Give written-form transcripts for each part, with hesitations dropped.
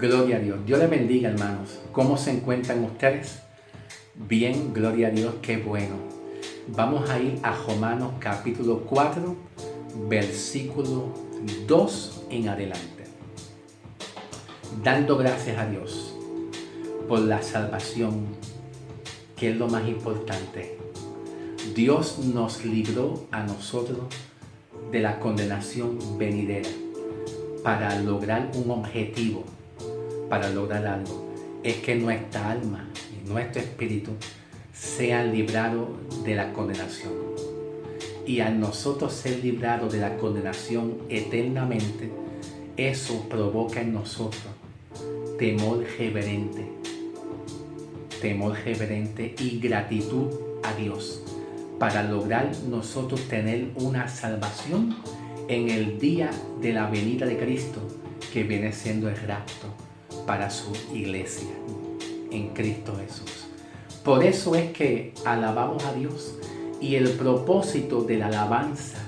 Gloria a Dios. Dios les bendiga, hermanos. ¿Cómo se encuentran ustedes? Bien, gloria a Dios, qué bueno. Vamos a ir a Romanos capítulo 4, versículo 2 en adelante. Dando gracias a Dios por la salvación, que es lo más importante. Dios nos libró a nosotros de la condenación venidera para lograr un objetivo, para lograr algo. Es que nuestra alma y nuestro espíritu sean librados de la condenación. Y al nosotros ser librados de la condenación eternamente, eso provoca en nosotros temor reverente y gratitud a Dios, para lograr nosotros tener una salvación en el día de la venida de Cristo, que viene siendo el rapto para su iglesia en Cristo Jesús. Por eso es que alabamos a Dios, y el propósito de la alabanza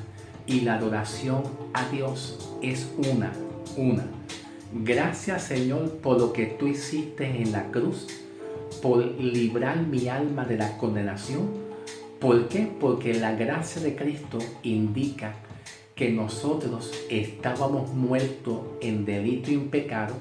y la adoración a Dios es una. Gracias, Señor, por lo que tú hiciste en la cruz, por librar mi alma de la condenación. ¿Por qué? Porque la gracia de Cristo indica que nosotros estábamos muertos en delito y en pecado,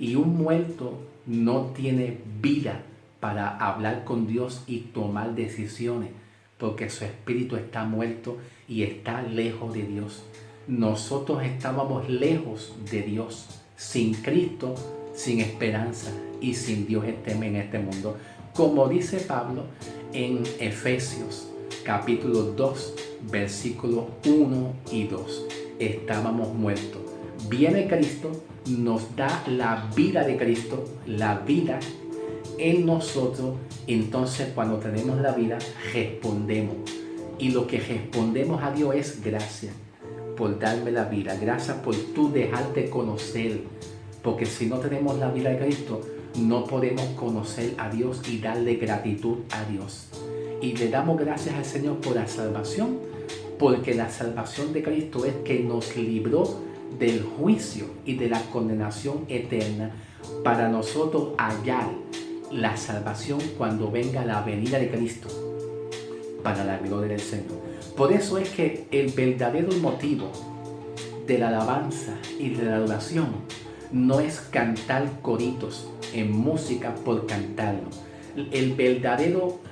y un muerto no tiene vida para hablar con Dios y tomar decisiones, porque su espíritu está muerto y está lejos de Dios. Nosotros estábamos lejos de Dios, sin Cristo, sin esperanza y sin Dios en este mundo. Como dice Pablo en Efesios capítulo 2, versículos 1 y 2. Estábamos muertos. Viene Cristo, nos da la vida de Cristo, la vida en nosotros. Entonces, cuando tenemos la vida, respondemos. Y lo que respondemos a Dios es gracias por darme la vida. Gracias por tú dejarte conocer. Porque si no tenemos la vida de Cristo, no podemos conocer a Dios y darle gratitud a Dios. Y le damos gracias al Señor por la salvación, porque la salvación de Cristo es que nos libró del juicio y de la condenación eterna, para nosotros hallar la salvación cuando venga la venida de Cristo, para la gloria del Señor. Por eso es que el verdadero motivo de la alabanza y de la adoración no es cantar coritos en música por cantarlo.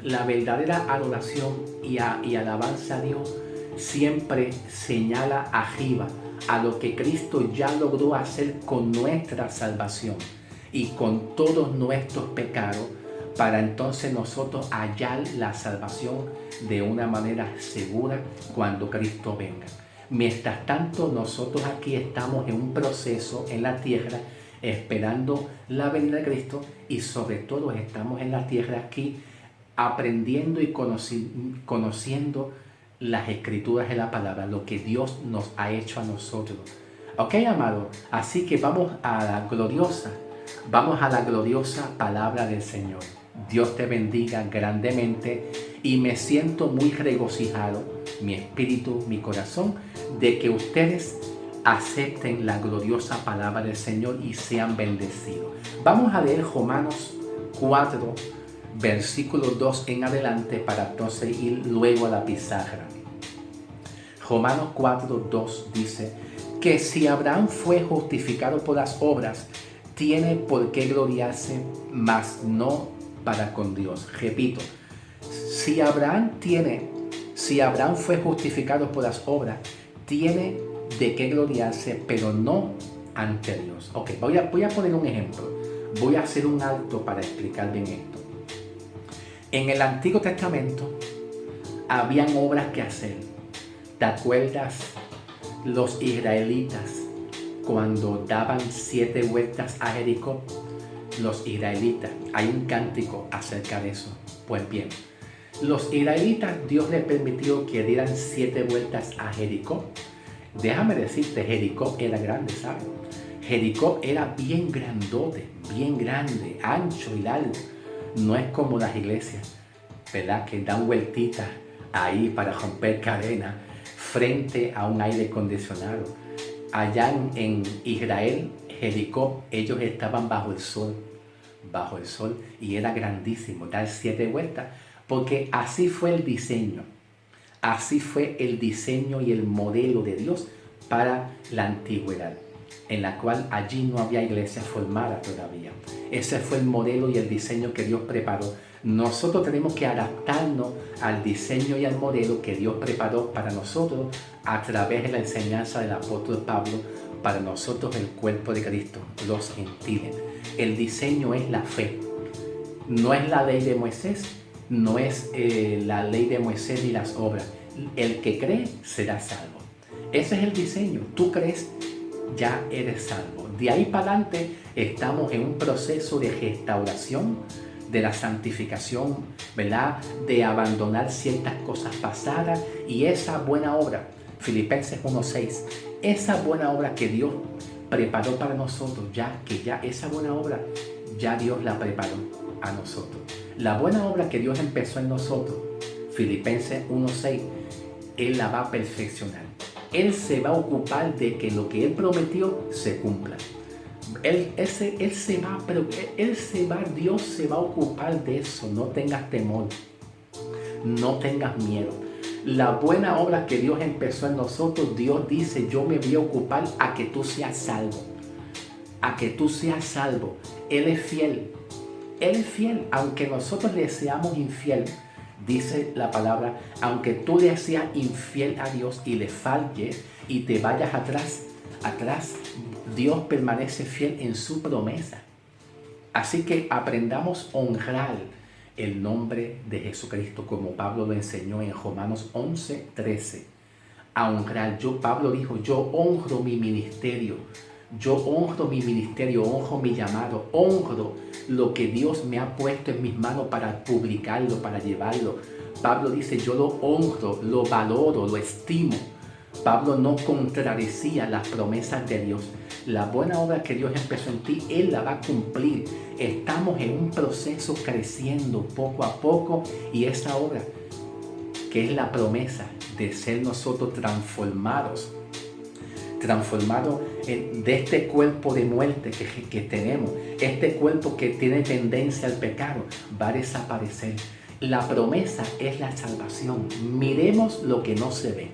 La verdadera adoración y alabanza a Dios siempre señala arriba a lo que Cristo ya logró hacer con nuestra salvación y con todos nuestros pecados, para entonces nosotros hallar la salvación de una manera segura cuando Cristo venga. Mientras tanto, nosotros aquí estamos en un proceso en la tierra esperando la venida de Cristo, y sobre todo estamos en la tierra aquí aprendiendo y conociendo las escrituras de la palabra, lo que Dios nos ha hecho a nosotros. Ok, amado, así que vamos a la gloriosa palabra del Señor. Dios te bendiga grandemente, y me siento muy regocijado, mi espíritu, mi corazón, de que ustedes acepten la gloriosa palabra del Señor y sean bendecidos. Vamos a leer Romanos 4, versículo 2 en adelante, para entonces ir luego a la pizarra. Romanos 4, 2 dice que si Abraham fue justificado por las obras, tiene por qué gloriarse, mas no para con Dios. Repito, si Abraham fue justificado por las obras, tiene de qué gloriarse, pero no ante Dios. Ok, voy a poner un ejemplo. Voy a hacer un alto para explicar bien esto. En el Antiguo Testamento habían obras que hacer. ¿Te acuerdas los israelitas cuando daban 7 vueltas a Jericó? Los israelitas, hay un cántico acerca de eso. Pues bien, los israelitas, Dios les permitió que dieran 7 vueltas a Jericó. Déjame decirte, Jericó era grande, ¿sabes? Jericó era bien grandote, bien grande, ancho y largo. No es como las iglesias, ¿verdad?, que dan vueltitas ahí para romper cadenas frente a un aire acondicionado. Allá en Israel, Jericó, ellos estaban bajo el sol, y era grandísimo, dar 7 vueltas, porque así fue el diseño. Así fue el diseño y el modelo de Dios para la antigüedad, en la cual allí no había iglesia formada todavía. Ese fue el modelo y el diseño que Dios preparó. Nosotros tenemos que adaptarnos al diseño y al modelo que Dios preparó para nosotros a través de la enseñanza del apóstol Pablo, para nosotros el cuerpo de Cristo, los gentiles. El diseño es la fe, no es la ley de Moisés, no es la ley de Moisés ni las obras. El que cree será salvo. Ese es el diseño. Tú crees, ya eres salvo. De ahí para adelante estamos en un proceso de restauración, de la santificación, ¿verdad? De abandonar ciertas cosas pasadas y esa buena obra, Filipenses 1:6, esa buena obra que Dios preparó para nosotros, ya esa buena obra, ya Dios la preparó a nosotros. La buena obra que Dios empezó en nosotros, Filipenses 1:6, Él la va a perfeccionar. Él se va a ocupar de que lo que Él prometió se cumpla. Dios se va a ocupar de eso. No tengas temor, no tengas miedo. La buena obra que Dios empezó en nosotros, Dios dice, yo me voy a ocupar a que tú seas salvo. A que tú seas salvo. Él es fiel. Él es fiel, aunque nosotros le seamos infiel. Dice la palabra, aunque tú le seas infiel a Dios y le falles y te vayas atrás, Dios permanece fiel en su promesa. Así que aprendamos a honrar el nombre de Jesucristo, como Pablo lo enseñó en Romanos 11:13. A honrar. Pablo dijo, yo honro mi ministerio. Yo honro mi ministerio, honro mi llamado, honro lo que Dios me ha puesto en mis manos para publicarlo, para llevarlo. Pablo dice, yo lo honro, lo valoro, lo estimo. Pablo no contradecía las promesas de Dios. La buena obra que Dios empezó en ti, Él la va a cumplir. Estamos en un proceso creciendo poco a poco y esa obra, que es la promesa de ser nosotros transformados de este cuerpo de muerte que tenemos, este cuerpo que tiene tendencia al pecado, va a desaparecer. La promesa es la salvación. Miremos lo que no se ve.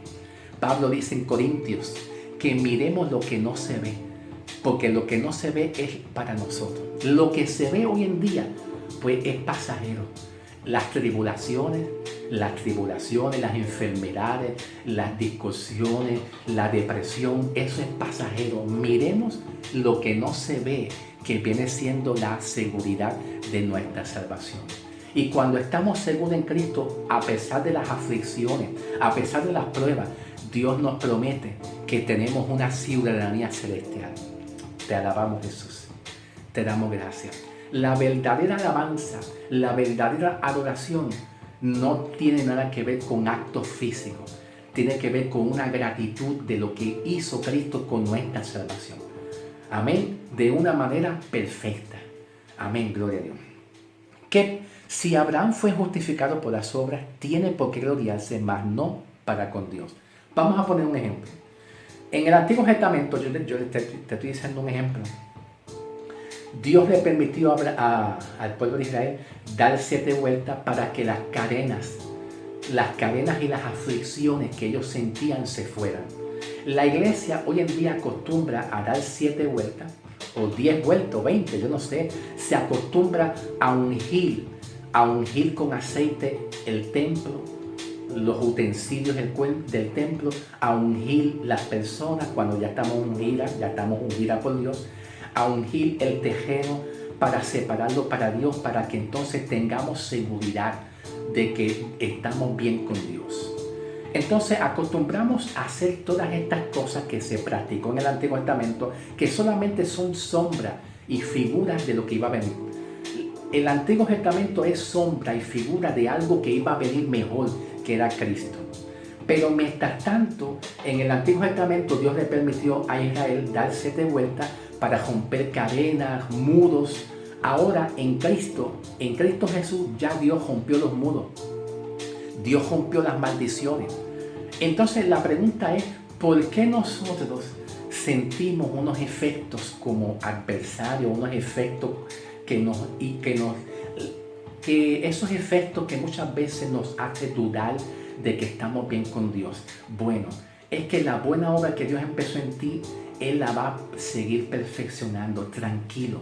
Pablo dice en Corintios que miremos lo que no se ve, porque lo que no se ve es para nosotros. Lo que se ve hoy en día, pues es pasajero. Las tribulaciones, las enfermedades, las discusiones, la depresión, eso es pasajero. Miremos lo que no se ve, que viene siendo la seguridad de nuestra salvación. Y cuando estamos seguros en Cristo, a pesar de las aflicciones, a pesar de las pruebas, Dios nos promete que tenemos una ciudadanía celestial. Te alabamos, Jesús. Te damos gracias. La verdadera alabanza, la verdadera adoración no tiene nada que ver con actos físicos. Tiene que ver con una gratitud de lo que hizo Cristo con nuestra salvación. Amén. De una manera perfecta. Amén. Gloria a Dios. Que si Abraham fue justificado por las obras, tiene por qué gloriarse, mas no para con Dios. Vamos a poner un ejemplo. En el Antiguo Testamento, yo te estoy diciendo un ejemplo. Dios le permitió al pueblo de Israel dar 7 vueltas para que las cadenas y las aflicciones que ellos sentían se fueran. La iglesia hoy en día acostumbra a dar 7 vueltas, o 10 vueltas, o 20, yo no sé. Se acostumbra a ungir con aceite el templo, los utensilios del templo, a ungir las personas cuando ya estamos ungidas por Dios, a ungir el terreno para separarlo para Dios, para que entonces tengamos seguridad de que estamos bien con Dios. Entonces acostumbramos a hacer todas estas cosas que se practicó en el Antiguo Testamento, que solamente son sombras y figuras de lo que iba a venir. El Antiguo Testamento es sombra y figura de algo que iba a venir mejor, que era Cristo. Pero mientras tanto, en el Antiguo Testamento Dios le permitió a Israel dar 7 vueltas para romper cadenas, muros. Ahora en Cristo Jesús, ya Dios rompió los muros. Dios rompió las maldiciones. Entonces la pregunta es, ¿por qué nosotros sentimos unos efectos como adversarios, unos efectos que esos efectos que muchas veces nos hacen dudar de que estamos bien con Dios. Bueno, es que la buena obra que Dios empezó en ti, Él la va a seguir perfeccionando. Tranquilo,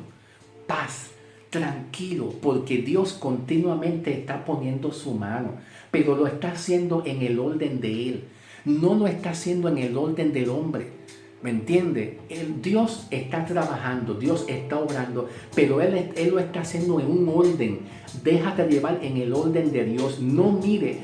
paz, tranquilo, porque Dios continuamente está poniendo su mano, pero lo está haciendo en el orden de Él, no lo está haciendo en el orden del hombre. ¿Me entiende? Dios está trabajando, Dios está obrando, pero Él lo está haciendo en un orden. Déjate llevar en el orden de Dios. No mire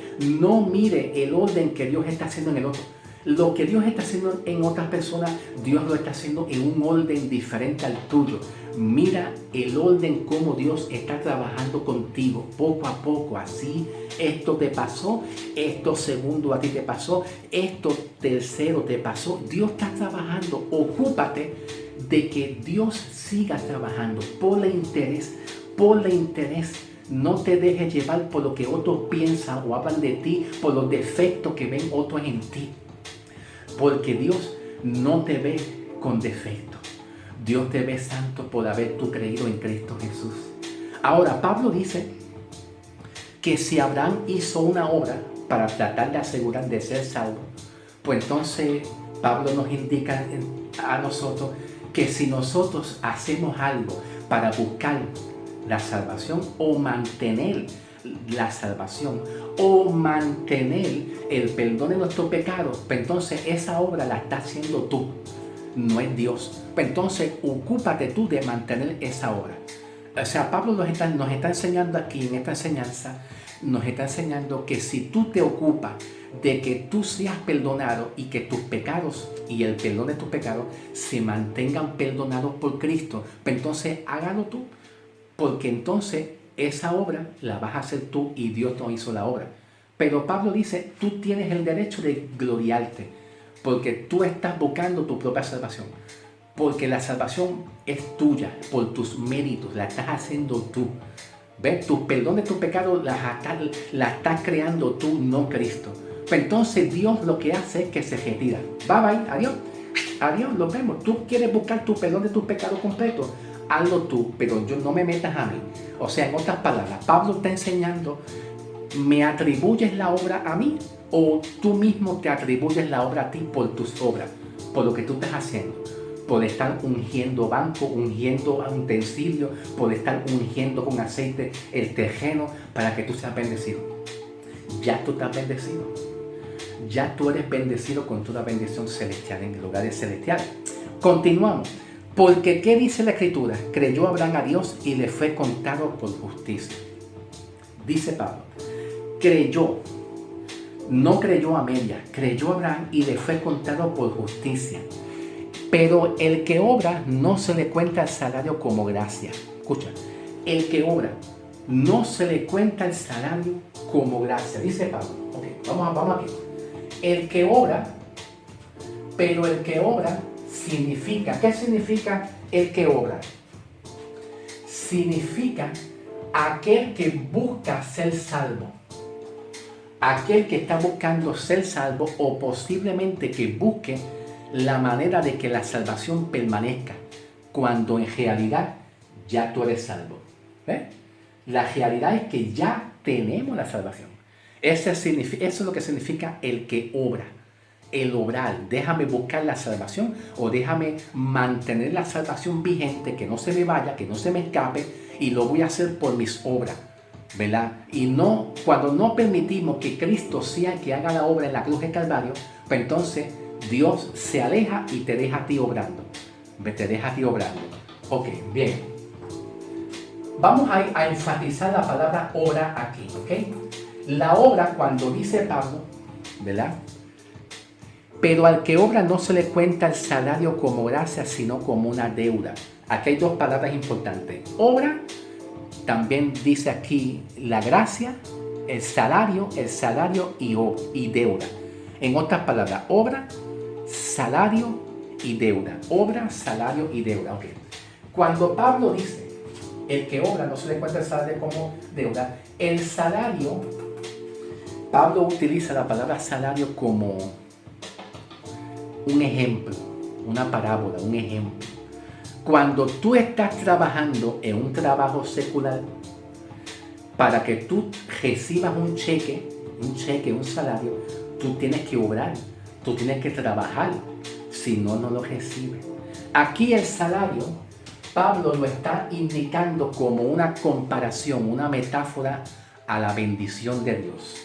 el orden que Dios está haciendo en el otro. Lo que Dios está haciendo en otras personas, Dios lo está haciendo en un orden diferente al tuyo. Mira el orden como Dios está trabajando contigo, poco a poco, así. Esto te pasó, esto segundo a ti te pasó, esto tercero te pasó. Dios está trabajando. Ocúpate de que Dios siga trabajando. Ponle interés. No te dejes llevar por lo que otros piensan o hablan de ti, por los defectos que ven otros en ti. Porque Dios no te ve con defecto. Dios te ve santo por haber tú creído en Cristo Jesús. Ahora, Pablo dice que si Abraham hizo una obra para tratar de asegurar de ser salvo, pues entonces Pablo nos indica a nosotros que si nosotros hacemos algo para buscar la salvación o mantener la salvación o mantener el perdón de nuestros pecados, pues entonces esa obra la está haciendo tú, no es Dios. Pues entonces ocúpate tú de mantener esa obra. O sea, Pablo nos está enseñando aquí en esta enseñanza, nos está enseñando que si tú te ocupas de que tú seas perdonado y que tus pecados y el perdón de tus pecados se mantengan perdonados por Cristo, pues entonces hágalo tú, porque entonces esa obra la vas a hacer tú y Dios no hizo la obra. Pero Pablo dice, tú tienes el derecho de gloriarte, porque tú estás buscando tu propia salvación. Porque la salvación es tuya, por tus méritos, la estás haciendo tú. ¿Ves? Tu perdón de tus pecados la estás creando tú, no Cristo. Pues entonces Dios lo que hace es que se retira. Bye bye, adiós. Adiós, nos vemos. Tú quieres buscar tu perdón de tus pecados completo, hazlo tú, pero yo no me metas a mí. O sea, en otras palabras, Pablo está enseñando, ¿me atribuyes la obra a mí o tú mismo te atribuyes la obra a ti por tus obras, por lo que tú estás haciendo? Por estar ungiendo banco, ungiendo utensilios, por estar ungiendo con aceite el terreno para que tú seas bendecido. Ya tú estás bendecido. Ya tú eres bendecido con toda bendición celestial en lugares celestiales. Continuamos. Porque, ¿qué dice la Escritura? Creyó Abraham a Dios y le fue contado por justicia. Dice Pablo, creyó, no creyó a media, creyó Abraham y le fue contado por justicia. Pero el que obra no se le cuenta el salario como gracia. Escucha, el que obra no se le cuenta el salario como gracia. Dice Pablo, vamos aquí. El que obra, pero el que obra significa, ¿qué significa el que obra? Significa aquel que busca ser salvo. Aquel que está buscando ser salvo o posiblemente que busque la manera de que la salvación permanezca, cuando en realidad ya tú eres salvo. ¿Ves? La realidad es que ya tenemos la salvación. Eso es lo que significa el que obra. El obrar, déjame buscar la salvación o déjame mantener la salvación vigente, que no se me vaya, que no se me escape, y lo voy a hacer por mis obras, ¿verdad? Y no, cuando no permitimos que Cristo sea el que haga la obra en la cruz del Calvario, pues entonces Dios se aleja y te deja a ti obrando. Te deja a ti obrando. Ok, bien. Vamos a enfatizar la palabra obra aquí, ¿ok? La obra, cuando dice Pablo, ¿verdad? Pero al que obra no se le cuenta el salario como gracia, sino como una deuda. Aquí hay dos palabras importantes. Obra, también dice aquí la gracia, el salario y deuda. En otras palabras, obra, salario y deuda. Obra, salario y deuda. Okay. Cuando Pablo dice, el que obra no se le cuenta el salario como deuda, el salario, Pablo utiliza la palabra salario como un ejemplo, una parábola, un ejemplo. Cuando tú estás trabajando en un trabajo secular, para que tú recibas un cheque, un salario, tú tienes que obrar, tú tienes que trabajar, si no, no lo recibes. Aquí el salario, Pablo lo está indicando como una comparación, una metáfora a la bendición de Dios,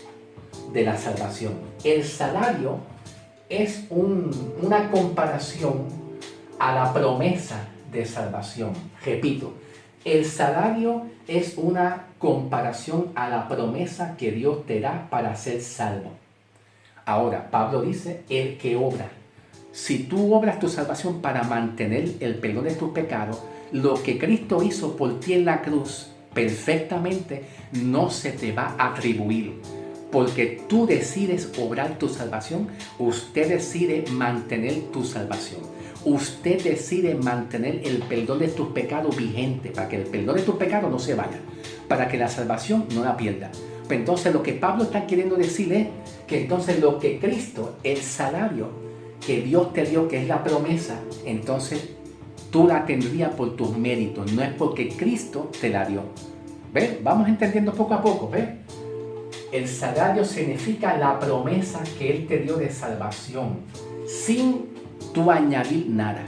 de la salvación. El salario es una comparación a la promesa de salvación. Repito, el salario es una comparación a la promesa que Dios te da para ser salvo. Ahora, Pablo dice, el que obra. Si tú obras tu salvación para mantener el perdón de tus pecados, lo que Cristo hizo por ti en la cruz perfectamente no se te va a atribuir. Porque tú decides obrar tu salvación, usted decide mantener tu salvación. Usted decide mantener el perdón de tus pecados vigente, para que el perdón de tus pecados no se vaya, para que la salvación no la pierda. Pues entonces lo que Pablo está queriendo decir es que entonces lo que Cristo, el salario que Dios te dio, que es la promesa, entonces tú la tendrías por tus méritos, no es porque Cristo te la dio. ¿Ves? Vamos entendiendo poco a poco, ¿ves? El salario significa la promesa que Él te dio de salvación, sin tú añadir nada,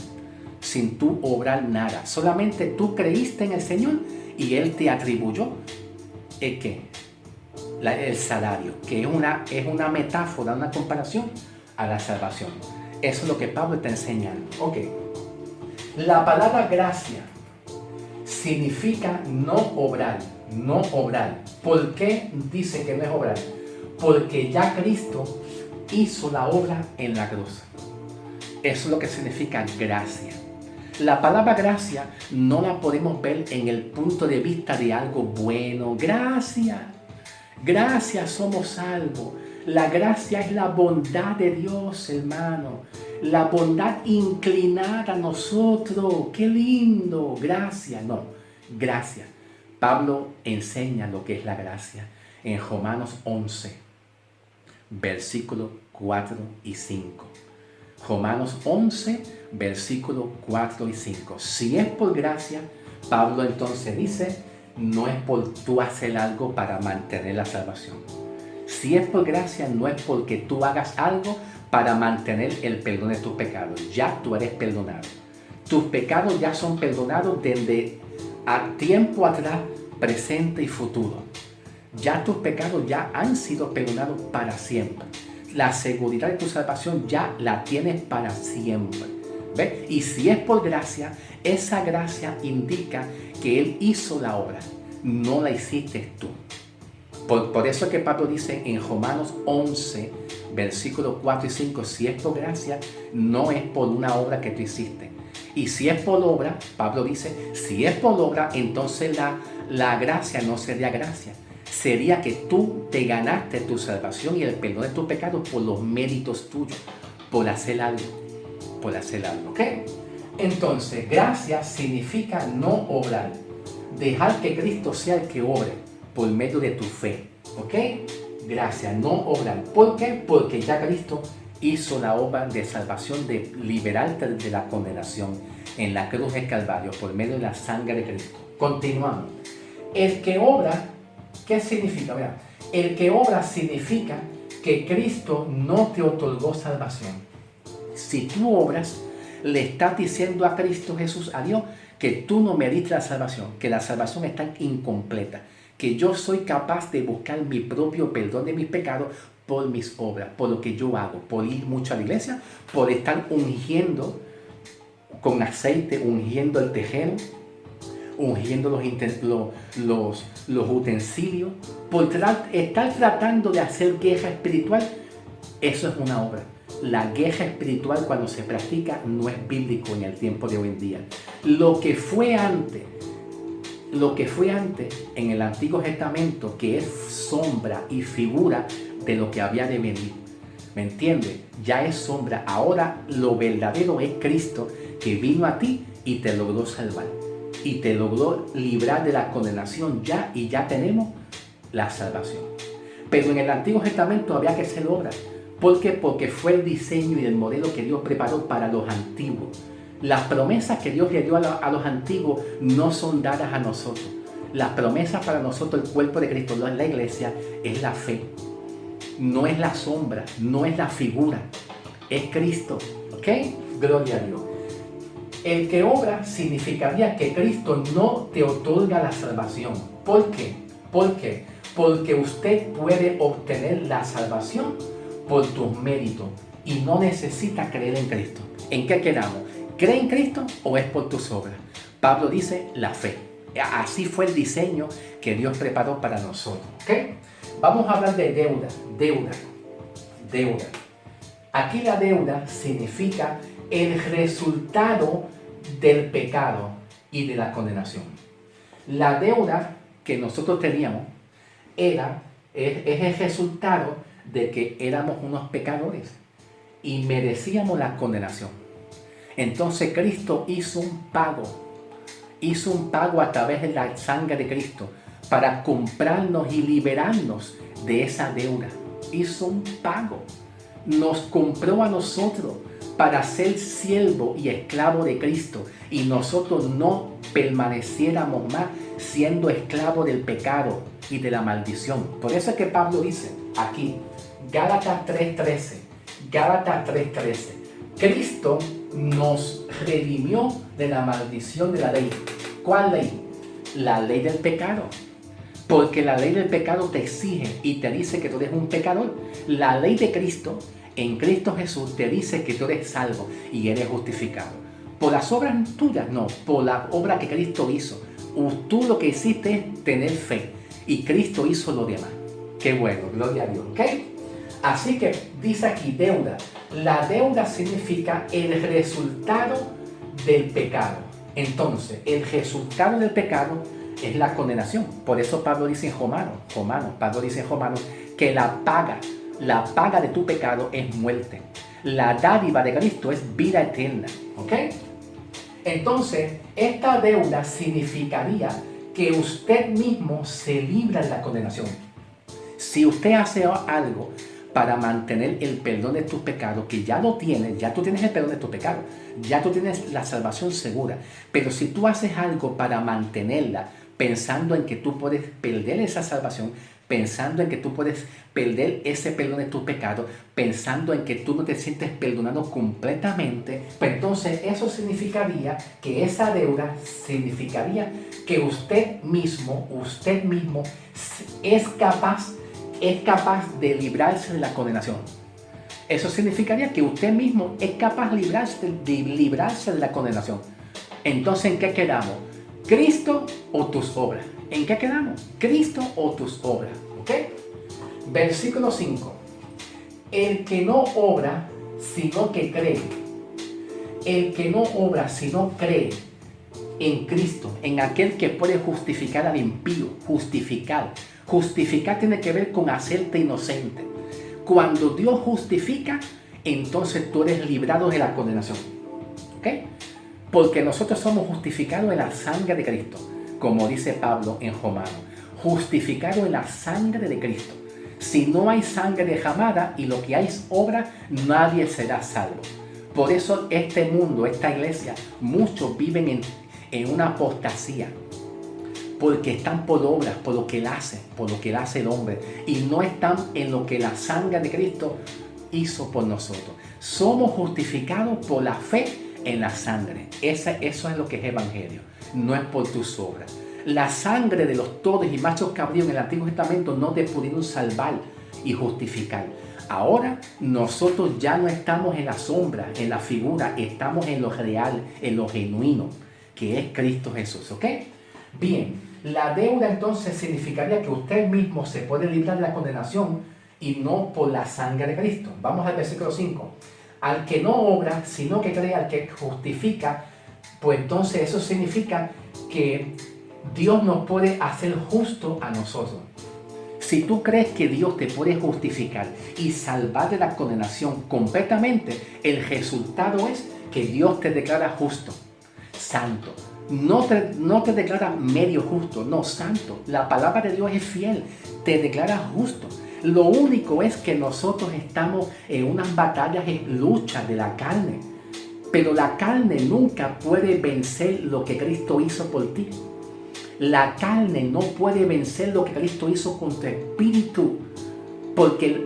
sin tú obrar nada. Solamente tú creíste en el Señor y Él te atribuyó el salario, que es una metáfora, una comparación a la salvación. Eso es lo que Pablo está enseñando. Ok. La palabra gracia significa no obrar, no obrar. ¿Por qué dice que no es obrar? Porque ya Cristo hizo la obra en la cruz. Eso es lo que significa gracia. La palabra gracia no la podemos ver en el punto de vista de algo bueno. Gracias somos salvos. La gracia es la bondad de Dios, hermano. La bondad inclinada a nosotros. ¡Qué lindo! Gracia. No, gracia. Pablo enseña lo que es la gracia en Romanos 11, versículos 4 y 5. Romanos 11, versículos 4 y 5. Si es por gracia, Pablo entonces dice, no es por tú hacer algo para mantener la salvación. Si es por gracia, no es porque tú hagas algo para mantener el perdón de tus pecados. Ya tú eres perdonado. Tus pecados ya son perdonados desde a tiempo atrás, presente y futuro. Ya tus pecados ya han sido perdonados para siempre. La seguridad de tu salvación ya la tienes para siempre. ¿Ves? Y si es por gracia, esa gracia indica que Él hizo la obra, no la hiciste tú. Por eso es que Pablo dice en Romanos 11, versículos 4 y 5, si es por gracia, no es por una obra que tú hiciste. Y si es por obra, Pablo dice, si es por obra, entonces la gracia no sería gracia. Sería que tú te ganaste tu salvación y el perdón de tus pecados por los méritos tuyos, por hacer algo, ¿ok? Entonces, gracia significa no obrar, dejar que Cristo sea el que obre por medio de tu fe, ¿ok? Gracia, no obrar. ¿Por qué? Porque ya Cristo hizo la obra de salvación, de liberarte de la condenación en la cruz del Calvario por medio de la sangre de Cristo. Continuamos. El que obra, ¿qué significa? Mira, el que obra significa que Cristo no te otorgó salvación. Si tú obras, le estás diciendo a Cristo Jesús, a Dios, que tú no me diste la salvación, que la salvación está incompleta, que yo soy capaz de buscar mi propio perdón de mis pecados por mis obras, por lo que yo hago, por ir mucho a la iglesia, por estar ungiendo con aceite, ungiendo el tejero, ungiendo los utensilios, por estar tratando de hacer guerra espiritual. Eso es una obra. La guerra espiritual, cuando se practica, no es bíblico en el tiempo de hoy en día. Lo que fue antes en el Antiguo Testamento, que es sombra y figura de lo que había de venir, ¿me entiendes? Ya es sombra. Ahora lo verdadero es Cristo, que vino a ti y te logró salvar y te logró librar de la condenación ya, y ya tenemos la salvación. Pero en el Antiguo Testamento había que hacer obras. ¿Por qué? Porque fue el diseño y el modelo que Dios preparó para los antiguos. Las promesas que Dios le dio a los antiguos no son dadas a nosotros. Las promesas para nosotros, el cuerpo de Cristo, la iglesia, es la fe. No es la sombra, no es la figura, es Cristo. ¿Ok? Gloria a Dios. El que obra significaría que Cristo no te otorga la salvación. ¿Por qué? ¿Por qué? Porque usted puede obtener la salvación por tus méritos y no necesita creer en Cristo. ¿En qué quedamos? ¿Cree en Cristo o es por tus obras? Pablo dice la fe. Así fue el diseño que Dios preparó para nosotros. ¿Okay? Vamos a hablar de deuda. Aquí la deuda significa el resultado del pecado y de la condenación. La deuda que nosotros teníamos es el resultado de que éramos unos pecadores y merecíamos la condenación. Entonces Cristo hizo un pago a través de la sangre de Cristo para comprarnos y liberarnos de esa deuda. Hizo un pago, nos compró a nosotros para ser siervo y esclavo de Cristo y nosotros no permaneciéramos más siendo esclavos del pecado y de la maldición. Por eso es que Pablo dice aquí, Gálatas 3:13, Cristo nos redimió de la maldición de la ley. ¿Cuál ley? La ley del pecado. Porque la ley del pecado te exige y te dice que tú eres un pecador. La ley de Cristo, en Cristo Jesús, te dice que tú eres salvo y eres justificado. Por las obras tuyas, no, por la obra que Cristo hizo. Tú lo que hiciste es tener fe y Cristo hizo lo demás. Qué bueno, gloria a Dios, ¿ok? Así que dice aquí deuda. La deuda significa el resultado del pecado. Entonces, el resultado del pecado es la condenación. Por eso Pablo dice en Romanos, que la paga de tu pecado es muerte. La dádiva de Cristo es vida eterna. ¿Ok? Entonces, esta deuda significaría que usted mismo se libra de la condenación. Si usted hace algo para mantener el perdón de tus pecados, que ya lo tienes, ya tú tienes el perdón de tus pecados, ya tú tienes la salvación segura, pero si tú haces algo para mantenerla, pensando en que tú puedes perder esa salvación, pensando en que tú puedes perder ese perdón de tus pecados, pensando en que tú no te sientes perdonado completamente, pues entonces eso significaría que esa deuda significaría que usted mismo es capaz de librarse de la condenación. Eso significaría que usted mismo es capaz de librarse de la condenación. Entonces, ¿en qué quedamos? ¿Cristo o tus obras? ¿En qué quedamos? ¿Cristo o tus obras? ¿Ok? Versículo 5. El que no obra, sino que cree. El que no obra, sino cree en Cristo, en aquel que puede justificar al impío. Justificar tiene que ver con hacerte inocente. Cuando Dios justifica, entonces tú eres librado de la condenación. ¿Ok? Porque nosotros somos justificados en la sangre de Cristo, como dice Pablo en Romanos. Justificados en la sangre de Cristo. Si no hay sangre derramada y lo que hay es obra, nadie será salvo. Por eso este mundo, esta iglesia, muchos viven en una apostasía. Porque están por obras, por lo que él hace el hombre. Y no están en lo que la sangre de Cristo hizo por nosotros. Somos justificados por la fe en la sangre. Eso es lo que es evangelio. No es por tus obras. La sangre de los toros y machos cabríos en el Antiguo Testamento no te pudieron salvar y justificar. Ahora nosotros ya no estamos en la sombra, en la figura, estamos en lo real, en lo genuino, que es Cristo Jesús. ¿Ok? Bien, la deuda entonces significaría que usted mismo se puede librar de la condenación y no por la sangre de Cristo. Vamos al versículo 5. Al que no obra, sino que cree, al que justifica, pues entonces eso significa que Dios nos puede hacer justo a nosotros. Si tú crees que Dios te puede justificar y salvar de la condenación completamente, el resultado es que Dios te declara justo, santo. No te declara medio justo, no, santo. La palabra de Dios es fiel, te declara justo. Lo único es que nosotros estamos en unas batallas, en lucha de la carne. Pero la carne nunca puede vencer lo que Cristo hizo por ti. La carne no puede vencer lo que Cristo hizo con tu espíritu. Porque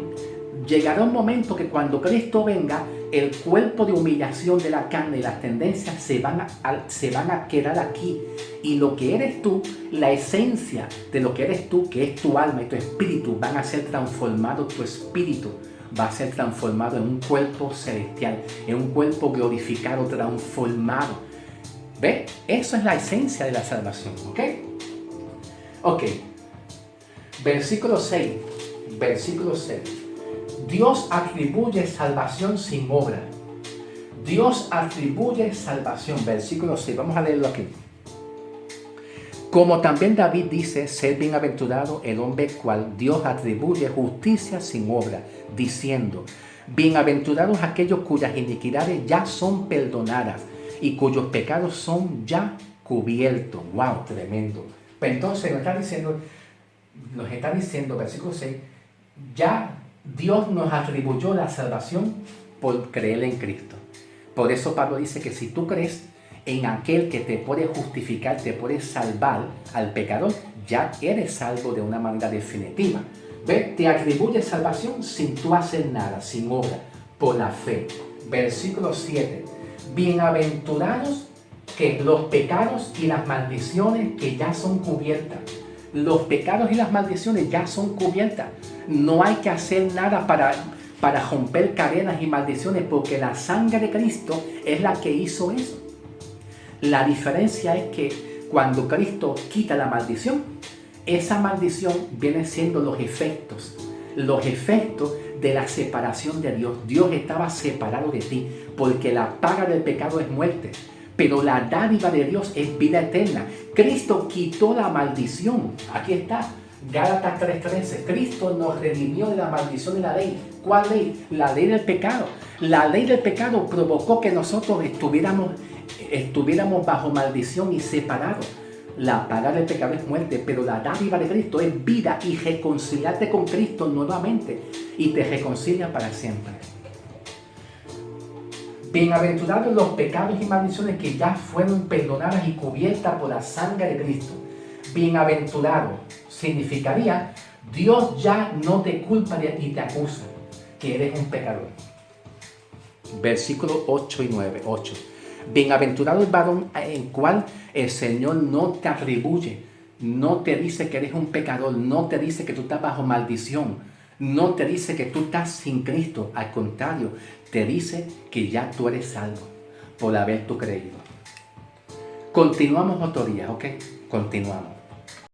llegará un momento que cuando Cristo venga, el cuerpo de humillación de la carne y las tendencias se van a quedar aquí. Y lo que eres tú, la esencia de lo que eres tú, que es tu alma y tu espíritu, van a ser transformados. Tu espíritu va a ser transformado en un cuerpo celestial, en un cuerpo glorificado, transformado. ¿Ve? Eso es la esencia de la salvación. ¿Ok? Ok. Versículo 6. Versículo 6. Dios atribuye salvación sin obra. Dios atribuye salvación. Versículo 6. Vamos a leerlo aquí. Como también David dice, ser bienaventurado el hombre cual Dios atribuye justicia sin obra, diciendo, bienaventurados aquellos cuyas iniquidades ya son perdonadas y cuyos pecados son ya cubiertos. ¡Wow! Tremendo. Pues entonces nos está diciendo, versículo 6, ya Dios nos atribuyó la salvación por creer en Cristo. Por eso Pablo dice que si tú crees en aquel que te puede justificar, te puede salvar al pecador, ya eres salvo de una manera definitiva. ¿Ve? Te atribuye salvación sin tú hacer nada, sin obra, por la fe. Versículo 7. Bienaventurados que los pecados y las maldiciones que ya son cubiertas. Los pecados y las maldiciones ya son cubiertas. No hay que hacer nada para romper cadenas y maldiciones, porque la sangre de Cristo es la que hizo eso. La diferencia es que cuando Cristo quita la maldición, esa maldición viene siendo los efectos de la separación de Dios. Dios estaba separado de ti, porque la paga del pecado es muerte, pero la dádiva de Dios es vida eterna. Cristo quitó la maldición. Aquí está, Gálatas 3:13. Cristo nos redimió de la maldición de la ley. ¿Cuál ley? La ley del pecado. La ley del pecado provocó que nosotros estuviéramos bajo maldición y separados. La paga del pecado es muerte, pero la dádiva de Cristo es vida y reconciliarte con Cristo nuevamente y te reconcilia para siempre. Bienaventurados los pecados y maldiciones que ya fueron perdonadas y cubiertas por la sangre de Cristo. Bienaventurado significaría Dios ya no te culpa y te acusa que eres un pecador. Versículos 8 y 9. 8. Bienaventurado el varón en cual el Señor no te atribuye, no te dice que eres un pecador, no te dice que tú estás bajo maldición, no te dice que tú estás sin Cristo. Al contrario, te dice que ya tú eres salvo por haber tú creído. Continuamos otro día, ¿ok? Continuamos.